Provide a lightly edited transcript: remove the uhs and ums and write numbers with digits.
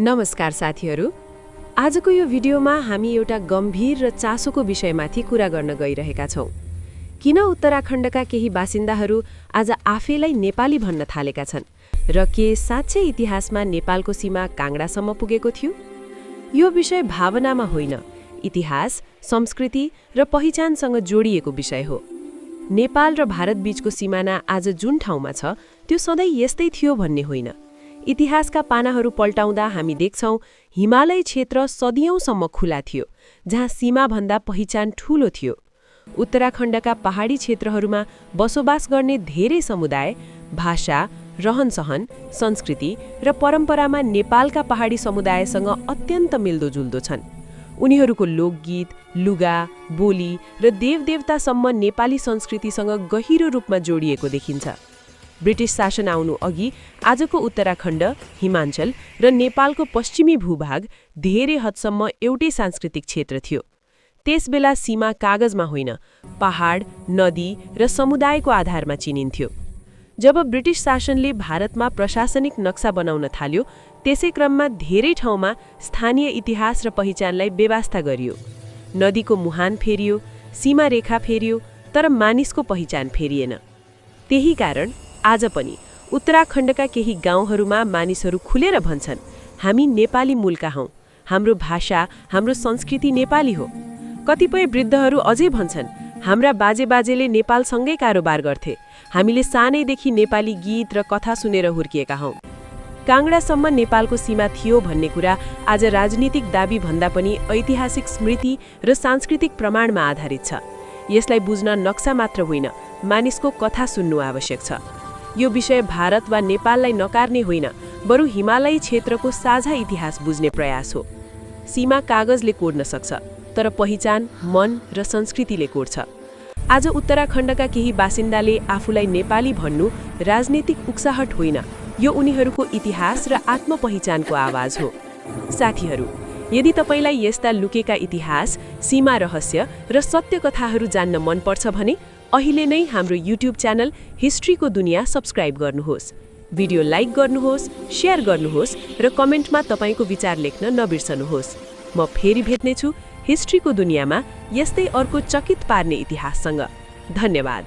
नमस्कार साथीहरू। आजको यो भिडियोमा हामी एउटा गम्भीर र चासोको विषयमाथि कुरा गर्न गइरहेका छौं। किन उत्तराखण्डका केही बासिन्दाहरू आज आफैलाई नेपाली भन्न थालेका छन् र के साँच्चै इतिहासमा नेपालको सीमा काङ्गडासम्म पुगेको थियो? यो विषय भावनामा होइन, इतिहास, संस्कृति र पहिचानसँग जोडिएको विषय हो। नेपाल र भारत बीचको सिमाना आज जुन ठाउँमा छ त्यो सधैँ यस्तै थियो भन्ने होइन। इतिहासका पानाहरू पल्टाउँदा हामी देख्छौं हिमालय क्षेत्र सदियौंसम्म खुला थियो, जहाँ सीमाभन्दा पहिचान ठूलो थियो। उत्तराखण्डका पहाडी क्षेत्रहरूमा बसोबास गर्ने धेरै समुदाय, भाषा, रहनसहन, संस्कृति र परम्परामा नेपालका पहाडी समुदायसँग अत्यन्त मिल्दोजुल्दो छन्। उनीहरूको लोकगीत, लुगा, बोली र देवदेवतासम्म नेपाली संस्कृतिसँग गहिरो रूपमा जोडिएको देखिन्छ। ब्रिटिस शासन आउनु अघि आजको उत्तराखण्ड, हिमाञ्चल र नेपालको पश्चिमी भूभाग धेरै हदसम्म एउटै सांस्कृतिक क्षेत्र थियो। त्यसबेला सीमा कागजमा होइन, पहाड, नदी र समुदायको आधारमा चिनिन्थ्यो। जब ब्रिटिस शासनले भारतमा प्रशासनिक नक्सा बनाउन थाल्यो, त्यसै क्रममा धेरै ठाउँमा स्थानीय इतिहास र पहिचानलाई बेवास्ता गरियो। नदीको मुहान फेरियो, सीमा रेखा फेरियो, तर मानिसको पहिचान फेरिएन। त्यही कारण आज पनि उत्तराखण्डका केही गाउँहरूमा मानिसहरू खुलेर भन्छन्, हामी नेपाली मूलका हौं, हाम्रो भाषा, हाम्रो संस्कृति नेपाली हो। कतिपय वृद्धहरू अझै भन्छन्, हाम्रा बाजेबाजेले नेपालसँगै कारोबार गर्थे, हामीले सानैदेखि नेपाली गीत र कथा सुनेर हुर्किएका हौं। काङ्गडासम्म नेपालको सीमा थियो भन्ने कुरा आज राजनीतिक दाबी भन्दा पनि ऐतिहासिक स्मृति र सांस्कृतिक प्रमाणमा आधारित छ। यसलाई बुझ्न नक्सा मात्र होइन, मानिसको कथा सुन्नु आवश्यक छ। यो विषय भारत वा नेपाललाई नकार्ने होइन, बरु हिमालयी क्षेत्रको साझा इतिहास बुझ्ने प्रयास हो। सीमा कागजले कोड्न सक्छ, तर पहिचान मन र संस्कृतिले कोड्छ। आज उत्तराखण्डका केही बासिन्दाले आफूलाई नेपाली भन्नु राजनीतिक उक्साहट होइन, यो उनीहरूको इतिहास र आत्मपहिचानको आवाज हो। साथीहरू, यदि तपाईलाई यस्ता लुकेका इतिहास, सीमा रहस्य र सत्य कथाहरू जान्न मन पर्छ भने अहिले नै हाम्रो युट्युब च्यानल हिस्ट्रीको दुनिया सब्स्क्राइब गर्नुहोस्। भिडियो लाइक गर्नुहोस्, शेयर गर्नुहोस् र कमेन्टमा तपाईको विचार लेख्न नबिर्सनुहोस्। म फेरि भेट्नेछु हिस्ट्रीको दुनियामा यस्तै अर्को चकित पार्ने इतिहाससँग। धन्यवाद।